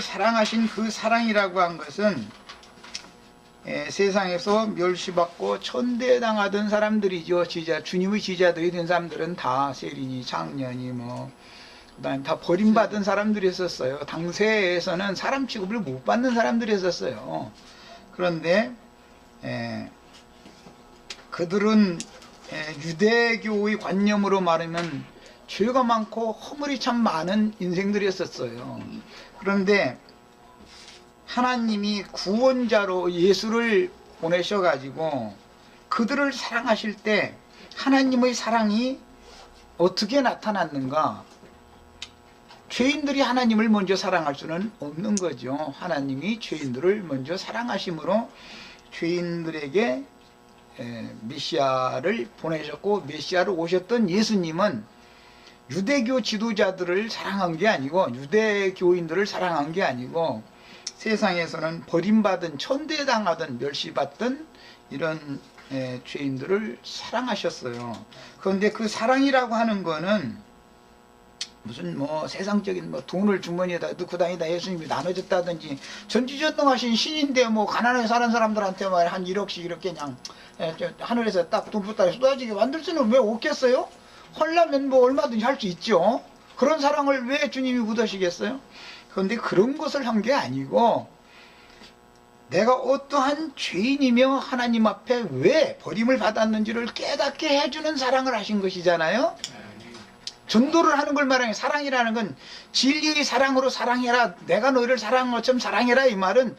사랑하신 그 사랑이라고 한 것은 세상에서 멸시받고 천대당하던 사람들이죠. 주님의 지자들이 된 사람들은 다 세리니 장년이 그다음에 다 버림받은 사람들이었어요. 당세에서는 사람 취급을 못 받는 사람들이었어요. 그런데 그들은 유대교의 관념으로 말하면 죄가 많고 허물이 참 많은 인생들이었어요. 그런데 하나님이 구원자로 예수를 보내셔가지고 그들을 사랑하실 때 하나님의 사랑이 어떻게 나타났는가? 죄인들이 하나님을 먼저 사랑할 수는 없는 거죠. 하나님이 죄인들을 먼저 사랑하심으로 죄인들에게 메시아를 보내셨고, 메시아로 오셨던 예수님은 유대교 지도자들을 사랑한 게 아니고, 유대교인들을 사랑한 게 아니고, 세상에서는 버림받은, 천대당하던, 멸시받던 이런 죄인들을 사랑하셨어요. 그런데 그 사랑이라고 하는 거는 무슨 세상적인 돈을 주머니에다 넣고 다니다 예수님이 나눠줬다든지, 전지전능하신 신인데 가난하게 사는 사람들한테 한 1억씩 이렇게 그냥 하늘에서 딱 돈 부따리 쏟아지게 만들 수는 왜 없겠어요? 헐라면 얼마든지 할 수 있죠. 그런 사랑을 왜 주님이 묻으시겠어요? 그런데 그런 것을 한 게 아니고, 내가 어떠한 죄인이며 하나님 앞에 왜 버림을 받았는지를 깨닫게 해주는 사랑을 하신 것이잖아요. 전도를 하는 걸 말하는, 사랑이라는 건 진리의 사랑으로 사랑해라, 내가 너희를 사랑한 것처럼 사랑해라, 이 말은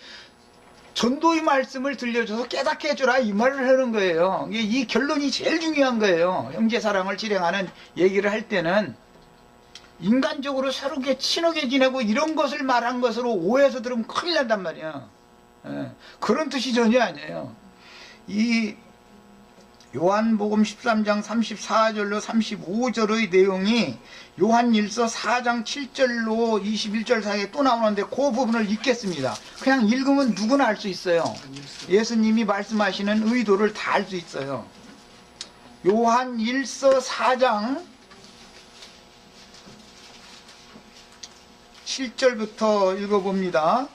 전도의 말씀을 들려줘서 깨닫게 해주라, 이 말을 하는 거예요. 이 결론이 제일 중요한 거예요. 형제 사랑을 실행하는 얘기를 할 때는 인간적으로 서로 친하게 지내고 이런 것을 말한 것으로 오해해서 들으면 큰일 난단 말이야. 그런 뜻이 전혀 아니에요. 이 요한복음 13장 34절로 35절의 내용이 요한일서 4장 7절로 21절 사이에 또 나오는데 그 부분을 읽겠습니다. 그냥 읽으면 누구나 알 수 있어요. 예수님이 말씀하시는 의도를 다 알 수 있어요. 요한일서 4장 7절부터 읽어봅니다.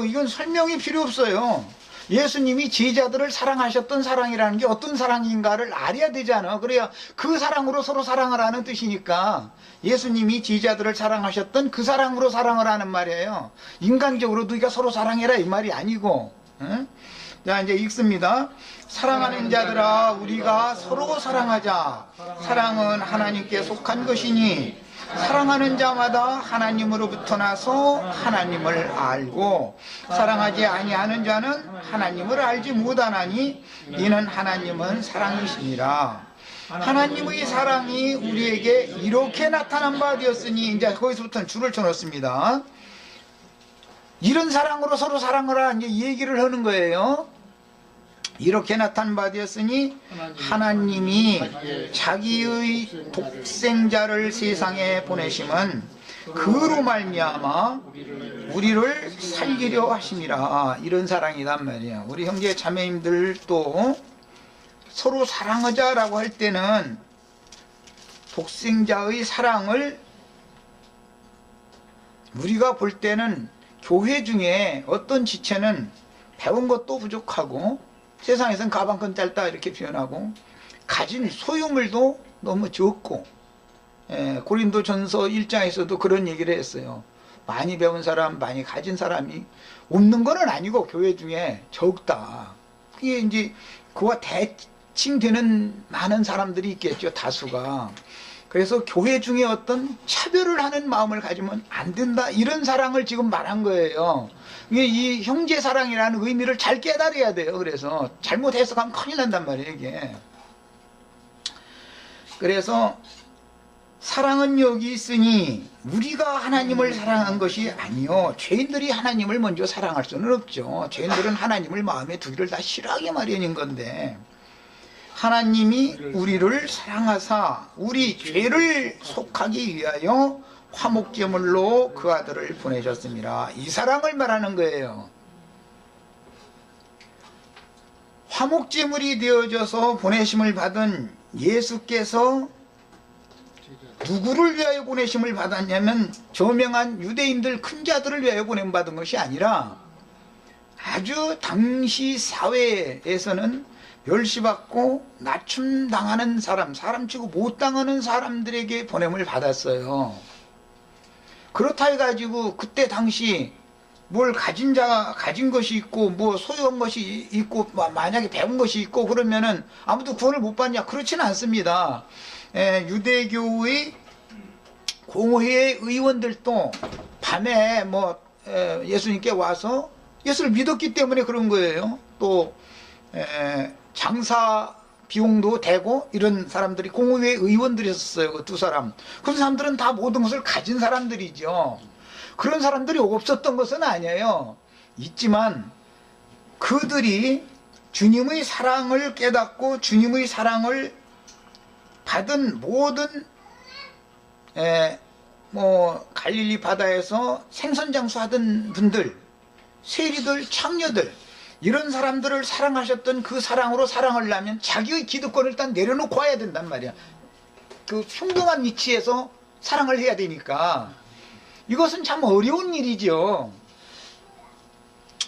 이건 설명이 필요 없어요. 예수님이 제자들을 사랑하셨던 사랑이라는 게 어떤 사랑인가를 알아야 되잖아. 그래야 그 사랑으로 서로 사랑을 하는 뜻이니까, 예수님이 제자들을 사랑하셨던 그 사랑으로 사랑을 하는 말이에요. 인간적으로 너희가 서로 사랑해라 이 말이 아니고. 자, 이제 읽습니다. 사랑하는 자들아, 우리가 서로 사랑하자. 사랑은 하나님께 속한 것이니 사랑하는 자마다 하나님으로부터 나서 하나님을 알고, 사랑하지 아니하는 자는 하나님을 알지 못하나니 이는 하나님은 사랑이시니라. 하나님의 사랑이 우리에게 이렇게 나타난 바 되었으니, 이제 거기서부터는 줄을 쳐놓습니다. 이런 사랑으로 서로 사랑을 하라, 이제 얘기를 하는 거예요. 이렇게 나타난 바 되었으니 하나님이 자기의 독생자를 세상에 보내심은 그로 말미암아 우리를 살리려 하심이라. 이런 사랑이란 말이야. 우리 형제 자매님들도 서로 사랑하자라고 할 때는 독생자의 사랑을 우리가 볼 때는 교회 중에 어떤 지체는 배운 것도 부족하고, 세상에서는 가방끈 짧다 이렇게 표현하고, 가진 소유물도 너무 적고, 고린도전서 1장에서도 그런 얘기를 했어요. 많이 배운 사람, 많이 가진 사람이 없는 건 아니고 교회 중에 적다. 그게 이제 그와 대칭되는 많은 사람들이 있겠죠, 다수가. 그래서 교회 중에 어떤 차별을 하는 마음을 가지면 안 된다, 이런 사랑을 지금 말한 거예요. 이 형제 사랑이라는 의미를 잘 깨달아야 돼요. 그래서 잘못 해석하면 큰일 난단 말이에요, 이게. 그래서 사랑은 여기 있으니 우리가 하나님을 사랑한 것이 아니요, 죄인들이 하나님을 먼저 사랑할 수는 없죠. 죄인들은 하나님을 마음에 두기를 다 싫어하게 마련인 건데, 하나님이 우리를 사랑하사 우리 죄를 속하기 위하여 화목제물로 그 아들을 보내셨습니다. 이 사랑을 말하는 거예요. 화목제물이 되어져서 보내심을 받은 예수께서 누구를 위하여 보내심을 받았냐면 저명한 유대인들 큰 자들을 위하여 보냄 받은 것이 아니라 아주 당시 사회에서는 멸시받고 낮춤당하는 사람, 사람치고 못당하는 사람들에게 보냄을 받았어요. 그렇다 해가지고 그때 당시 뭘 가진 자가 가진 것이 있고 뭐 소유한 것이 있고 만약에 배운 것이 있고 그러면은 아무도 구원을 못 받냐? 그렇지는 않습니다. 유대교의 공회의 의원들도 밤에 예수님께 와서 예수를 믿었기 때문에 그런 거예요. 또 장사 비용도 되고 이런 사람들이 공회의 의원들이었어요. 그 두 사람. 그 사람들은 다 모든 것을 가진 사람들이죠. 그런 사람들이 없었던 것은 아니에요. 있지만 그들이 주님의 사랑을 깨닫고 주님의 사랑을 받은 모든 갈릴리 바다에서 생선장수하던 분들, 세리들, 창녀들 이런 사람들을 사랑하셨던 그 사랑으로 사랑을 하면 자기의 기득권을 일단 내려놓고 와야 된단 말이야. 그 평등한 위치에서 사랑을 해야 되니까 이것은 참 어려운 일이죠.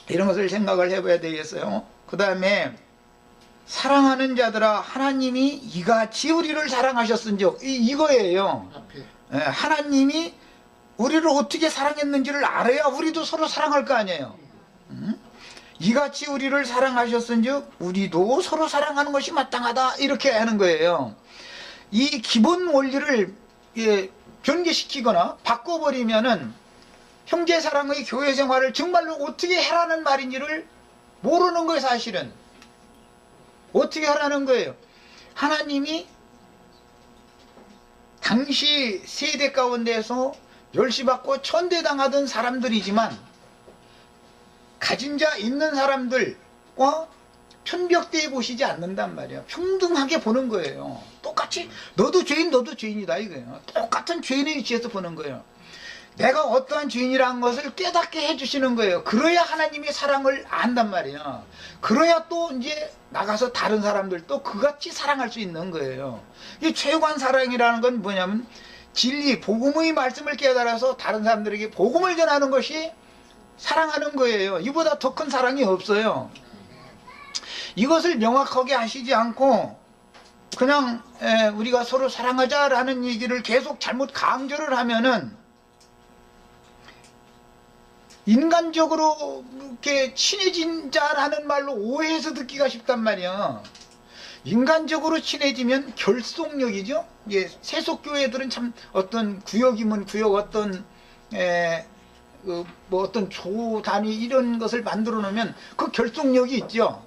이런 것을 생각을 해봐야 되겠어요. 그 다음에 사랑하는 자들아 하나님이 이같이 우리를 사랑하셨은즉 이거예요. 하나님이 우리를 어떻게 사랑했는지를 알아야 우리도 서로 사랑할 거 아니에요. 이같이 우리를 사랑하셨은즉 우리도 서로 사랑하는 것이 마땅하다 이렇게 하는 거예요. 이 기본 원리를 변개시키거나 바꿔버리면은 형제 사랑의 교회 생활을 정말로 어떻게 해라는 말인지를 모르는 거예요. 사실은 어떻게 하라는 거예요. 하나님이 당시 세대 가운데서 멸시받고 천대당하던 사람들이지만 가진 자 있는 사람들과 편벽대에 보시지 않는단 말이에요. 평등하게 보는 거예요. 똑같이 너도 죄인 너도 죄인이다 이거예요. 똑같은 죄인의 위치에서 보는 거예요. 내가 어떠한 죄인이라는 것을 깨닫게 해주시는 거예요. 그래야 하나님의 사랑을 안단 말이에요. 그래야 또 이제 나가서 다른 사람들도 그같이 사랑할 수 있는 거예요. 이 최고한 사랑이라는 건 뭐냐면 진리, 복음의 말씀을 깨달아서 다른 사람들에게 복음을 전하는 것이 사랑하는 거예요. 이보다 더 큰 사랑이 없어요. 이것을 명확하게 하시지 않고 그냥 우리가 서로 사랑하자라는 얘기를 계속 잘못 강조를 하면은 인간적으로 이렇게 친해진 자라는 말로 오해해서 듣기가 쉽단 말이야. 인간적으로 친해지면 결속력이죠. 세속교회들은 참 어떤 구역이면 구역 어떤 어떤 조 단위 이런 것을 만들어 놓으면 그 결속력이 있죠.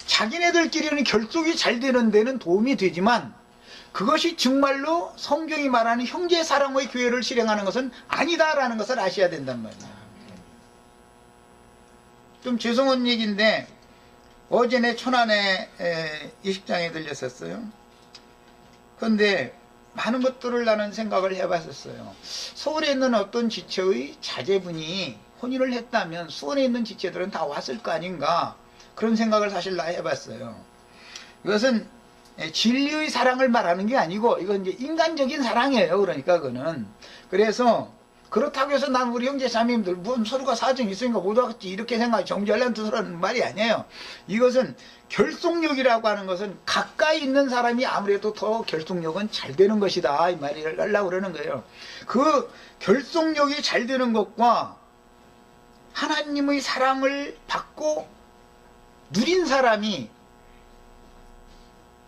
자기네들끼리는 결속이 잘 되는 데는 도움이 되지만 그것이 정말로 성경이 말하는 형제 사랑의 교회를 실행하는 것은 아니다라는 것을 아셔야 된단 말이에요. 좀 죄송한 얘기인데 어제내 천안에 예식장에 들렸었어요. 그런데 많은 것들을 나는 생각을 해봤었어요. 서울에 있는 어떤 지체의 자제분이 혼인을 했다면 수원에 있는 지체들은 다 왔을 거 아닌가 그런 생각을 사실 나 해봤어요. 이것은 진리의 사랑을 말하는 게 아니고 이건 이제 인간적인 사랑이에요. 그러니까 그거는 그래서 그렇다고 해서 난 우리 형제 자매님들 무슨 서로가 사정이 있으니까 못 왔지 이렇게 생각하지 정죄하려는 뜻으로는 말이 아니에요. 이것은 결속력이라고 하는 것은 가까이 있는 사람이 아무래도 더 결속력은 잘 되는 것이다 이 말을 하려고 그러는 거예요. 그 결속력이 잘 되는 것과 하나님의 사랑을 받고 누린 사람이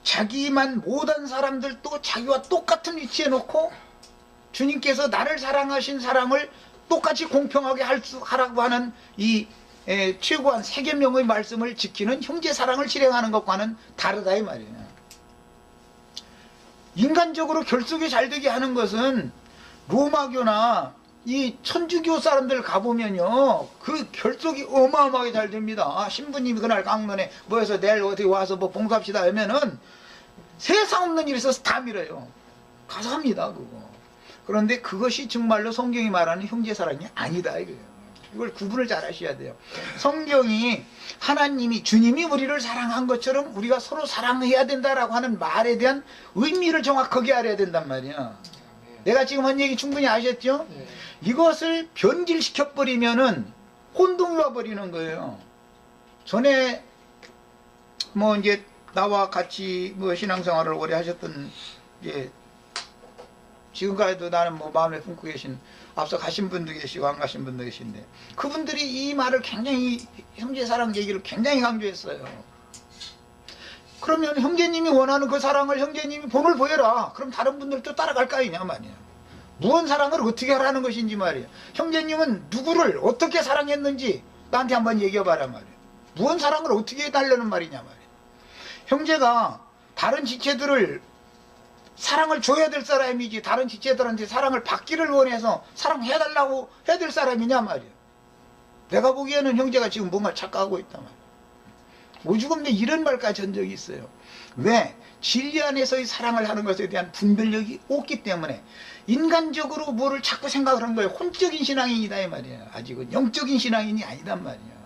자기만 못한 사람들도 자기와 똑같은 위치에 놓고 주님께서 나를 사랑하신 사랑을 똑같이 공평하게 하라고 하는 이 최고한 세계명의 말씀을 지키는 형제 사랑을 실행하는 것과는 다르다 이 말이에요. 인간적으로 결속이 잘 되게 하는 것은 로마교나 이 천주교 사람들 가보면요 그 결속이 어마어마하게 잘 됩니다. 신부님이 그날 강론에 뭐해서 내일 어디 와서 뭐 봉사합시다 하면은 세상 없는 일이 있어서 다 밀어요. 가서 합니다 그거. 그런데 그것이 정말로 성경이 말하는 형제사랑이 아니다 이거예요. 이걸 구분을 잘 하셔야 돼요. 성경이 하나님이 주님이 우리를 사랑한 것처럼 우리가 서로 사랑해야 된다라고 하는 말에 대한 의미를 정확하게 알아야 된단 말이야. 내가 지금 한 얘기 충분히 아셨죠? 이것을 변질시켜 버리면은 혼동이 와 버리는 거예요. 전에 뭐 이제 나와 같이 뭐 신앙생활을 오래 하셨던 이제 지금까지도 나는 뭐 마음에 품고 계신 앞서 가신 분도 계시고 안 가신 분도 계신데 그분들이 이 말을 굉장히 형제 사랑 얘기를 굉장히 강조했어요. 그러면 형제님이 원하는 그 사랑을 형제님이 본을 보여라. 그럼 다른 분들도 따라갈 거 아니냐 말이야. 무언 사랑을 어떻게 하라는 것인지 말이야. 형제님은 누구를 어떻게 사랑했는지 나한테 한번 얘기해봐라 말이야. 무언 사랑을 어떻게 해달라는 말이냐 말이야. 형제가 다른 지체들을 사랑을 줘야 될 사람이지 다른 지체들한테 사랑을 받기를 원해서 사랑해달라고 해야 될 사람이냐 말이야. 내가 보기에는 형제가 지금 뭔가 착각하고 있단 말이야. 오죽하면 이런 말까지 한 적이 있어요. 왜? 진리 안에서의 사랑을 하는 것에 대한 분별력이 없기 때문에 인간적으로 뭐를 자꾸 생각을 한 거예요. 혼적인 신앙인이다 이 말이에요. 아직은 영적인 신앙인이 아니단 말이에요.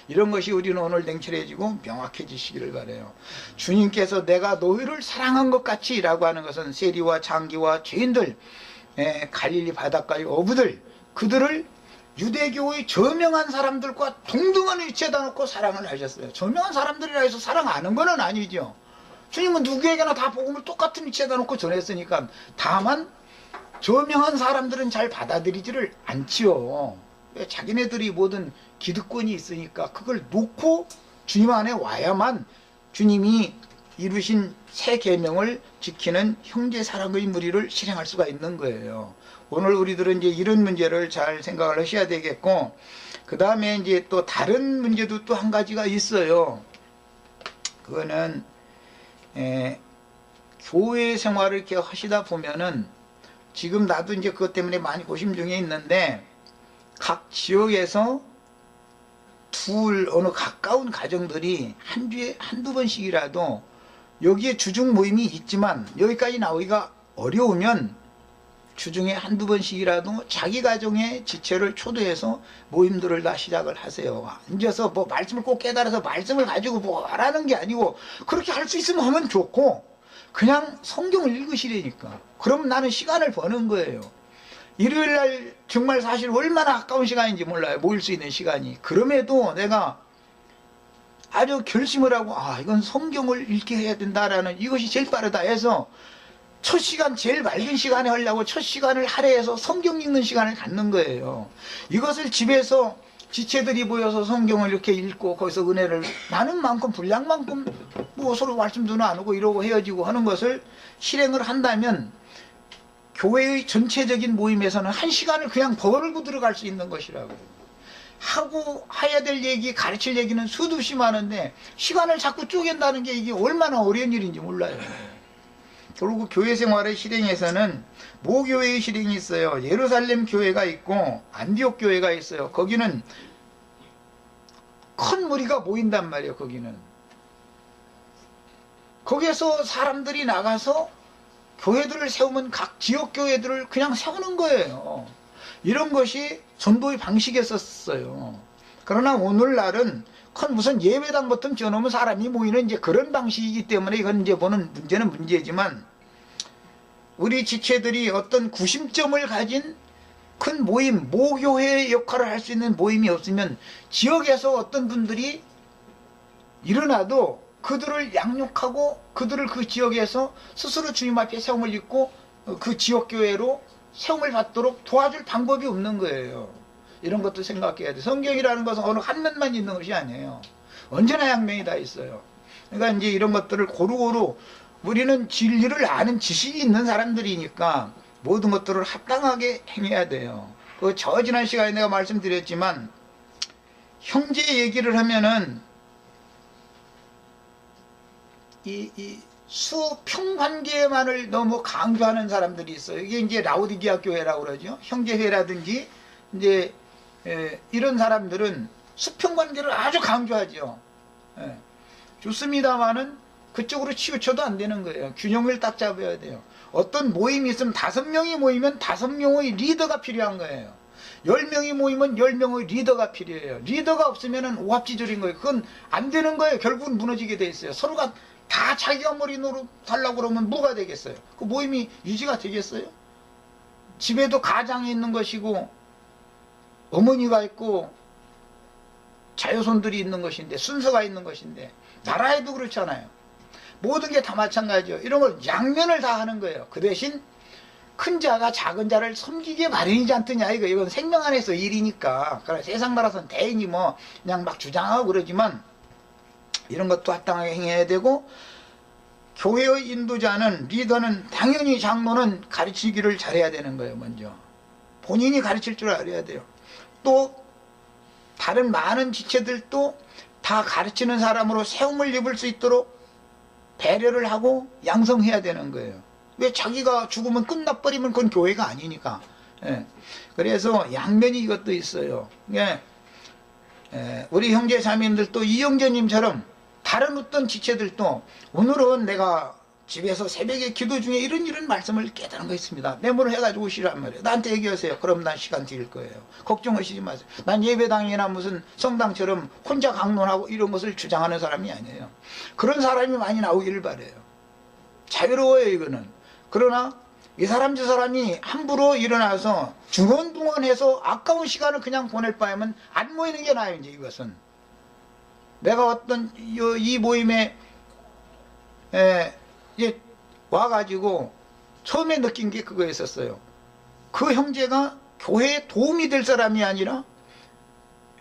이런 것이 우리는 오늘 냉철해지고 명확해지시기를 바라요. 주님께서 내가 너희를 사랑한 것 같이 라고 하는 것은 세리와 장기와 죄인들, 갈릴리 바닷가의 어부들, 그들을 유대교의 저명한 사람들과 동등한 위치에다 놓고 사랑을 하셨어요. 저명한 사람들이라 해서 사랑 안 한 건 아니죠. 주님은 누구에게나 다 복음을 똑같은 위치에다 놓고 전했으니까. 다만 저명한 사람들은 잘 받아들이지를 않지요. 자기네들이 모든 기득권이 있으니까 그걸 놓고 주님 안에 와야만 주님이 이루신 새 계명을 지키는 형제 사랑의 무리를 실행할 수가 있는 거예요. 오늘 우리들은 이제 이런 문제를 잘 생각을 하셔야 되겠고, 그 다음에 이제 또 다른 문제도 또 한 가지가 있어요. 그거는 교회 생활을 이렇게 하시다 보면은 지금 나도 이제 그것 때문에 많이 고심 중에 있는데, 각 지역에서 어느 가까운 가정들이 한 주에 한두 번씩이라도 여기에 주중 모임이 있지만 여기까지 나오기가 어려우면 주중에 한두 번씩이라도 자기 가정의 지체를 초대해서 모임들을 다 시작을 하세요. 앉아서 뭐 말씀을 꼭 깨달아서 말씀을 가지고 뭐 하라는 게 아니고 그렇게 할 수 있으면 하면 좋고 그냥 성경을 읽으시라니까. 그러면 나는 시간을 버는 거예요. 일요일날 정말 사실 얼마나 가까운 시간인지 몰라요. 모일 수 있는 시간이. 그럼에도 내가 아주 결심을 하고 이건 성경을 읽게 해야 된다라는 이것이 제일 빠르다 해서 첫 시간 제일 맑은 시간에 하려고 첫 시간을 할애해서 성경 읽는 시간을 갖는 거예요. 이것을 집에서 지체들이 모여서 성경을 이렇게 읽고 거기서 은혜를 나는 만큼 분량만큼 뭐 서로 말씀도 나누고 이러고 헤어지고 하는 것을 실행을 한다면 교회의 전체적인 모임에서는 한 시간을 그냥 버리고 들어갈 수 있는 것이라고. 하고 해야 될 얘기, 가르칠 얘기는 수두시 많은데 시간을 자꾸 쪼갠다는 게 이게 얼마나 어려운 일인지 몰라요. 그리고 교회 생활의 실행에서는 모교회의 실행이 있어요. 예루살렘 교회가 있고 안디옥 교회가 있어요. 거기는 큰 무리가 모인단 말이에요. 거기에서 사람들이 나가서 교회들을 세우면 각 지역 교회들을 그냥 세우는 거예요. 이런 것이 전도의 방식이었어요. 그러나 오늘날은 큰 무슨 예배당 같은 쪄놓으면 사람이 모이는 이제 그런 방식이기 때문에 이건 이제 보는 문제는 문제지만 우리 지체들이 어떤 구심점을 가진 큰 모임, 모교회의 역할을 할 수 있는 모임이 없으면 지역에서 어떤 분들이 일어나도 그들을 양육하고 그들을 그 지역에서 스스로 주님 앞에 세움을 입고 그 지역교회로 세움을 받도록 도와줄 방법이 없는 거예요. 이런 것도 생각해야 돼. 성경이라는 것은 어느 한 면만 있는 것이 아니에요. 언제나 양면이 다 있어요. 그러니까 이제 이런 것들을 고루고루 우리는 진리를 아는 지식이 있는 사람들이니까 모든 것들을 합당하게 행해야 돼요. 저 지난 시간에 내가 말씀드렸지만 형제 얘기를 하면은 이 수평관계만을 너무 강조하는 사람들이 있어요. 이게 이제 라오디게아 교회라고 그러죠. 형제회라든지 이제 이런 사람들은 수평관계를 아주 강조하죠. 좋습니다만은 그쪽으로 치우쳐도 안 되는 거예요. 균형을 딱 잡아야 돼요. 어떤 모임이 있으면 5명이 모이면 5명의 리더가 필요한 거예요. 10명이 모이면 10명의 리더가 필요해요. 리더가 없으면 오합지졸인 거예요. 그건 안 되는 거예요. 결국은 무너지게 돼 있어요. 서로가 다 자기가 머리 노릇 하려고 그러면 뭐가 되겠어요? 그 모임이 유지가 되겠어요? 집에도 가장이 있는 것이고 어머니가 있고 자효손들이 있는 것인데, 순서가 있는 것인데, 나라에도 그렇잖아요. 모든 게 다 마찬가지죠. 이런 걸 양면을 다 하는 거예요. 그 대신 큰 자가 작은 자를 섬기게 마련이지 않더냐, 이건 생명 안에서 일이니까. 그래, 세상 나라서는 대인이 뭐 그냥 막 주장하고 그러지만 이런 것도 합당하게 행해야 되고, 교회의 인도자는, 리더는, 당연히 장로는 가르치기를 잘해야 되는 거예요. 먼저 본인이 가르칠 줄 알아야 돼요. 또 다른 많은 지체들도 다 가르치는 사람으로 세움을 입을 수 있도록 배려를 하고 양성해야 되는 거예요. 왜? 자기가 죽으면 끝나버리면 그건 교회가 아니니까. 예. 그래서 양면이 이것도 있어요. 예. 우리 형제 자매님들도 이 형제님처럼 다른 어떤 지체들도 오늘은 내가 집에서 새벽에 기도 중에 이런 말씀을 깨달은 거 있습니다. 메모를 해가지고 오시란 말이에요. 나한테 얘기하세요. 그럼 난 시간 드릴 거예요. 걱정하시지 마세요. 난 예배당이나 무슨 성당처럼 혼자 강론하고 이런 것을 주장하는 사람이 아니에요. 그런 사람이 많이 나오기를 바라요. 자유로워요, 이거는. 그러나 이 사람 저 사람이 함부로 일어나서 중언부언해서 아까운 시간을 그냥 보낼 바에는 안 모이는 게 나아요. 이제 이것은 내가 어떤 이 모임에 와가지고 처음에 느낀 게 그거였었어요. 그 형제가 교회에 도움이 될 사람이 아니라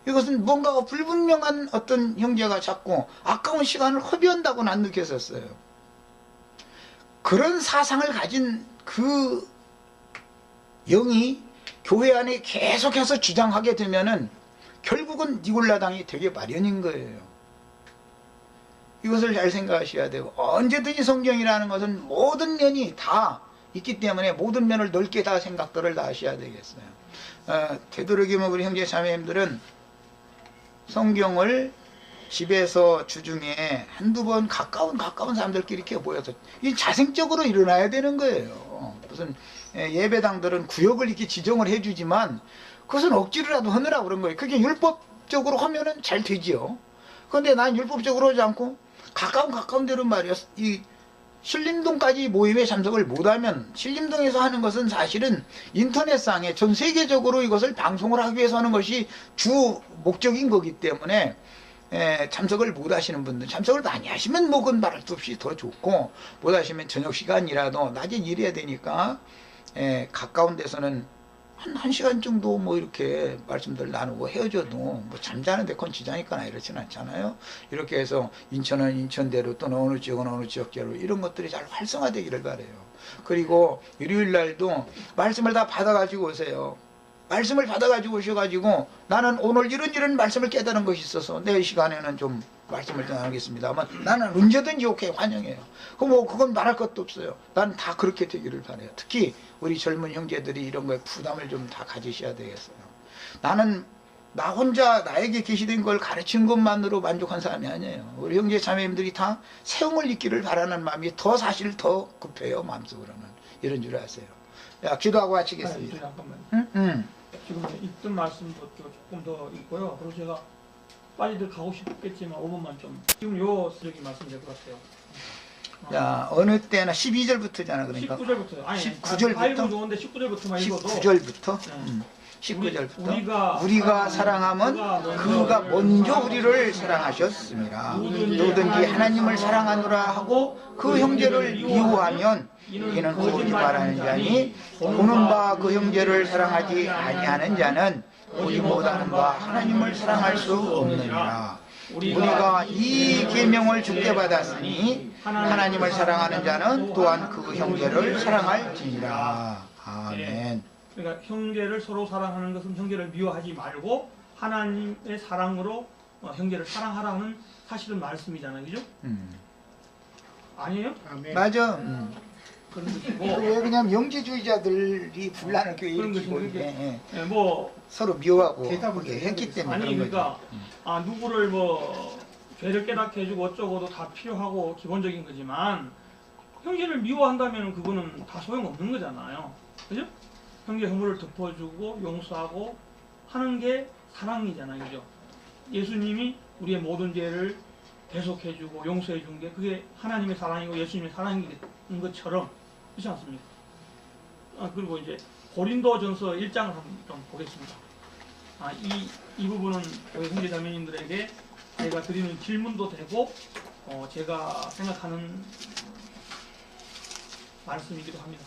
이것은 뭔가가 불분명한 어떤 형제가 자꾸 아까운 시간을 허비한다고 난 느꼈었어요. 그런 사상을 가진 그 영이 교회 안에 계속해서 주장하게 되면은 결국은 니골라당이 되게 마련인 거예요. 이것을 잘 생각하셔야 되고, 언제든지 성경이라는 것은 모든 면이 다 있기 때문에 모든 면을 넓게 다 생각들을 다 하셔야 되겠어요. 되도록이면 우리 형제 자매님들은 성경을 집에서 주중에 한두 번 가까운 사람들끼리 이렇게 모여서 이 자생적으로 일어나야 되는 거예요. 무슨 예배당들은 구역을 이렇게 지정을 해주지만 그것은 억지로라도 하느라고 그런 거예요. 그게 율법적으로 하면은 잘 되지요. 그런데 난 율법적으로 하지 않고 가까운 데로 말이야. 이 신림동까지 모임에 참석을 못하면, 신림동에서 하는 것은 사실은 인터넷상에 전 세계적으로 이것을 방송을 하기 위해서 하는 것이 주 목적인 거기 때문에 참석을 못 하시는 분들, 참석을 많이 하시면 뭐 그건 말할 수 없이 더 좋고, 못 하시면 저녁 시간이라도 낮에 일해야 되니까 가까운 데서는 한 시간 정도 뭐 이렇게 말씀들 나누고 헤어져도 뭐 잠자는데 그건 지장이 있거나 이렇지는 않잖아요. 이렇게 해서 인천은 인천대로, 또 어느 지역은 어느 지역대로 이런 것들이 잘 활성화되기를 바라요. 그리고 일요일 날도 말씀을 다 받아가지고 오세요. 말씀을 받아가지고 오셔가지고 나는 오늘 이런 말씀을 깨달은 것이 있어서 내 시간에는 좀 말씀을 전하겠습니다만 나는 언제든지 오케이 환영해요. 그건 말할 것도 없어요. 나는 다 그렇게 되기를 바라요. 특히 우리 젊은 형제들이 이런 거에 부담을 좀 다 가지셔야 되겠어요. 나는 나 혼자 나에게 계시된 걸 가르치는 것만으로 만족한 사람이 아니에요. 우리 형제 자매님들이 다 세움을 입기를 바라는 마음이 사실 더 급해요. 마음속으로는. 이런 줄 아세요. 야, 기도하고 마치겠습니다. 잠깐만요. 지금 읽던 말씀도 조금 더 있고요. 그리고 제가 빨리들 가고 싶겠지만 5분만 좀, 지금 요 쓰레기 말씀드릴 것 같아요. 자, 어느 때나 12절부터잖아. 그러니까 19절부터. 아니, 19절부터? 바이블 좋은데 19절부터만 읽어도 19절부터? 네. 19절부터 우리가 사랑하면 그가 먼저 우리를 사랑하셨습니다. 누구든지 하나님을 사랑하노라 하고 그 형제를 미워하면 이는 거짓말하는 자니, 보는 바 그 형제를 사랑하지 아니하는 자는 보지 못하는 바 하나님을 사랑할 수 없느니라. 우리가 이 계명을 주께 받았으니 하나님을 사랑하는 자는 또한 그 형제를 사랑할지니라. 아멘. 그러니까 형제를 서로 사랑하는 것은 형제를 미워하지 말고 하나님의 사랑으로 형제를 사랑하라는 사실은 말씀이잖아요, 그죠? 아니에요? 맞아. 그런 것이고, 왜 그냥 영지주의자들이 분란을 일으키고 뭐 서로 미워하고 그렇게 했기 때문에. 아니 그런 그러니까 거죠. 누구를 뭐 죄를 깨닫게 해주고 어쩌고도 다 필요하고 기본적인 거지만 형제를 미워한다면 그거는 다 소용없는 거잖아요, 그죠? 형제 허물을 덮어주고 용서하고 하는 게 사랑이잖아요. 그죠? 예수님이 우리의 모든 죄를 대속해주고 용서해준 게 그게 하나님의 사랑이고 예수님의 사랑인 것처럼 그렇지 않습니까? 그리고 이제 고린도전서 1장을 한번 좀 보겠습니다. 이 부분은 우리 형제자매님들에게 제가 드리는 질문도 되고 제가 생각하는 말씀이기도 합니다.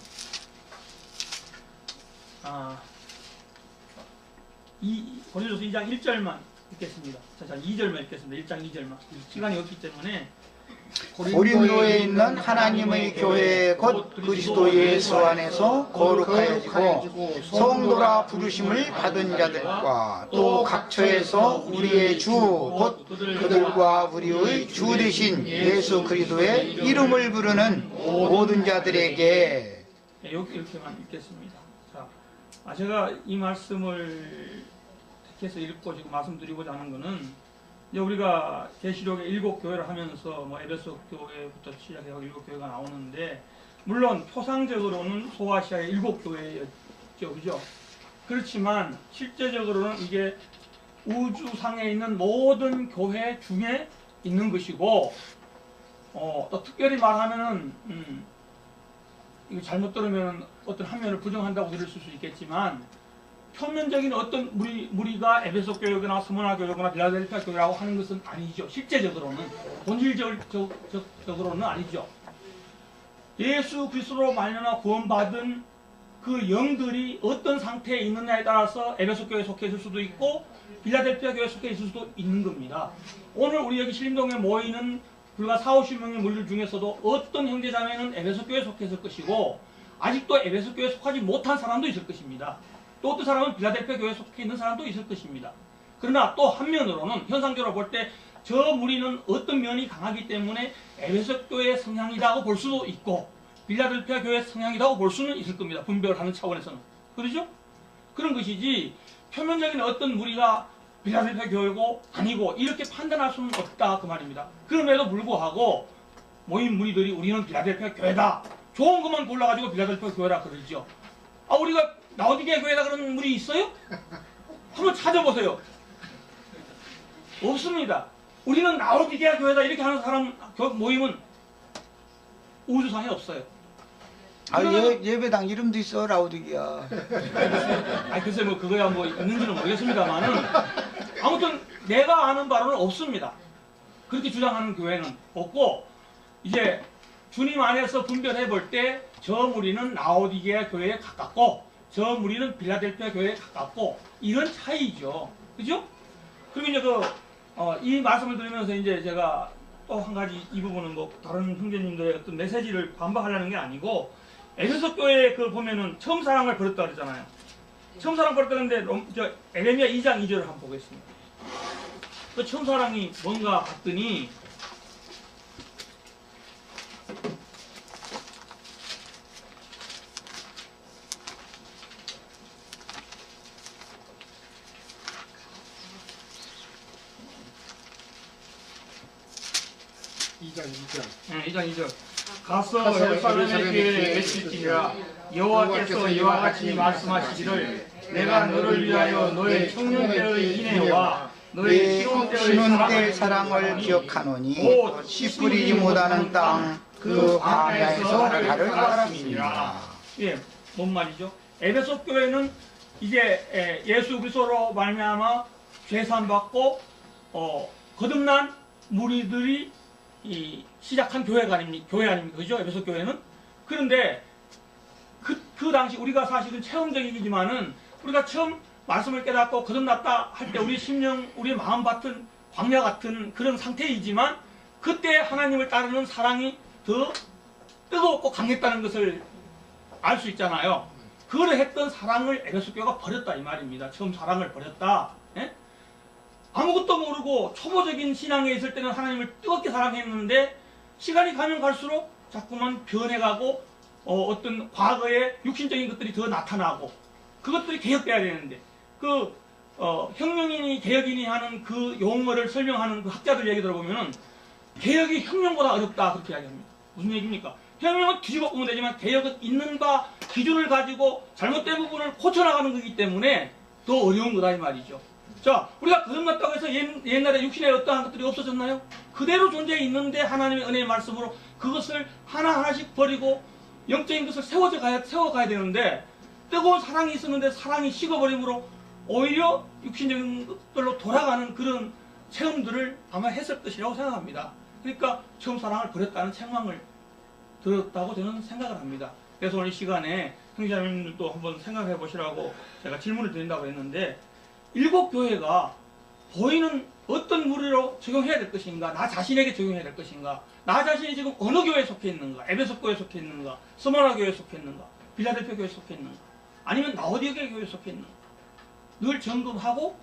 고린도전서 2장 1절만 읽겠습니다. 자, 2절만 읽겠습니다. 1장 2절만. 시간이 없기 때문에 고린도에 있는 하나님의 교회 곧 그리스도 예수 안에서 거룩하여지고 성도라 부르심을 받은 자들과 또 각처에서 우리의 주 곧 그들과 우리의 주 되신 예수 그리스도의 이름을 부르는 모든 자들에게. 이렇게만 읽겠습니다. 자, 제가 이 말씀을 택해서 읽고 지금 말씀드리고자 하는 것은 이제 우리가 계시록의 7교회를 하면서 뭐 에베소 교회부터 시작해서 7교회가 나오는데 물론 표상적으로는 소아시아의 7교회였죠, 그죠? 그렇지만 실제적으로는 이게 우주상에 있는 모든 교회 중에 있는 것이고 또 특별히 말하면은 이거 잘못 들으면 어떤 한 면을 부정한다고 들을 수 있겠지만 표면적인 어떤 무리가 에베소 교회거나 스무나 교회거나 빌라델피아 교회라고 하는 것은 아니죠. 실제적으로는 본질적으로는 아니죠. 예수 그리스도로 말미암아 구원받은 그 영들이 어떤 상태에 있느냐에 따라서 에베소 교회에 속해 있을 수도 있고 빌라델피아 교회에 속해 있을 수도 있는 겁니다. 오늘 우리 여기 신림동에 모이는 불과 40-50명의 무리들 중에서도 어떤 형제자매는 에베소 교회에 속해 있을 것이고 아직도 에베소 교회에 속하지 못한 사람도 있을 것입니다. 또 어떤 사람은 빌라델피아 교회에 속해 있는 사람도 있을 것입니다. 그러나 또 한면으로는 현상적으로 볼 때 저 무리는 어떤 면이 강하기 때문에 에베소 교회의 성향이라고 볼 수도 있고 빌라델피아 교회의 성향이라고 볼 수는 있을 겁니다. 분별을 하는 차원에서는. 그렇죠? 그런 것이지 표면적인 어떤 무리가 빌라델피아 교회고 아니고 이렇게 판단할 수는 없다 그 말입니다. 그럼에도 불구하고 모인 무리들이 우리는 빌라델피아 교회다. 좋은 것만 골라가지고 빌라델피아 교회라 그러죠. 우리가 라오디게아 교회다 그런 무리 있어요? 한번 찾아보세요. 없습니다. 우리는 라오디게아 교회다 이렇게 하는 사람 모임은 우주상에 없어요. 예배당 이름도 있어, 라오디게아. 글쎄 뭐 그거야 뭐 있는지는 모르겠습니다만은 아무튼 내가 아는 바로는 없습니다. 그렇게 주장하는 교회는 없고 이제 주님 안에서 분별해 볼 때 저 무리는 라오디게아 교회에 가깝고 저 무리는 빌라델피아 교회에 가깝고 이런 차이죠. 그죠? 그리고 이제 이 말씀을 드리면서 이제 제가 또 한 가지 이 부분은 뭐 다른 형제님들의 어떤 메시지를 반박하려는 게 아니고 에베소 교회에 보면은 처음 사랑을 버렸다 그랬잖아요. 처음 사랑 버렸다는데 에레미야 2장 2절을 한번 보겠습니다. 그 처음 사랑이 뭔가 봤더니 네, 2장 2절. 가서 예루살렘의 교회에 외칠지니라 여호와께서 이와 같이 말씀하시기를 내가 너를 위하여 너의 청년 때의 인애와 너의 신혼 때의 사랑을 기억하노니 씨 뿌리지 못하는 땅 그 광야에서 나를 따랐습니다. 예, 뭔 말이죠? 에베소 교회는 이제 예수 그리스도로 말미암아 죄산 받고 거듭난 무리들이 시작한 교회 아닙니까? 그죠? 에베소 교회는. 그런데 그 당시 우리가 사실은 체험적이지만은 우리가 처음 말씀을 깨닫고 거듭났다 할 때 우리 심령, 우리 마음 같은 광야 같은 그런 상태이지만 그때 하나님을 따르는 사랑이 더 뜨겁고 강했다는 것을 알 수 있잖아요. 그걸 했던 사랑을 에베소 교회가 버렸다 이 말입니다. 처음 사랑을 버렸다. 예? 아무것도 모르고 초보적인 신앙에 있을 때는 하나님을 뜨겁게 사랑했는데 시간이 가면 갈수록 자꾸만 변해가고 어떤 과거의 육신적인 것들이 더 나타나고 그것들이 개혁돼야 되는데 혁명인이 개혁인이 하는 그 용어를 설명하는 그 학자들 얘기 들어보면은 개혁이 혁명보다 어렵다 그렇게 이야기합니다. 무슨 얘기입니까? 혁명은 뒤집어 보면 되지만 개혁은 있는 바 기준을 가지고 잘못된 부분을 고쳐나가는 거기 때문에 더 어려운 거다 이 말이죠. 자, 우리가 거듭났다고 해서 옛날에 육신에 어떠한 것들이 없어졌나요? 그대로 존재해 있는데 하나님의 은혜의 말씀으로 그것을 하나하나씩 버리고 영적인 것을 세워가야 되는데, 뜨거운 사랑이 있었는데 사랑이 식어버림으로 오히려 육신적인 것들로 돌아가는 그런 체험들을 아마 했을 것이라고 생각합니다. 그러니까 처음 사랑을 버렸다는 책망을 들었다고 저는 생각을 합니다. 그래서 오늘 이 시간에 형제자매님들도 한번 생각해 보시라고 제가 질문을 드린다고 했는데, 일곱 교회가 보이는 어떤 무리로 적용해야 될 것인가, 나 자신에게 적용해야 될 것인가, 나 자신이 지금 어느 교회에 속해 있는가, 에베소 교회에 속해 있는가, 스마나 교회에 속해 있는가, 빌라델피아 교회에 속해 있는가, 아니면 라오디게 교회에 속해 있는가, 늘 점검하고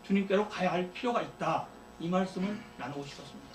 주님께로 가야 할 필요가 있다, 이 말씀을 나누고 싶었습니다.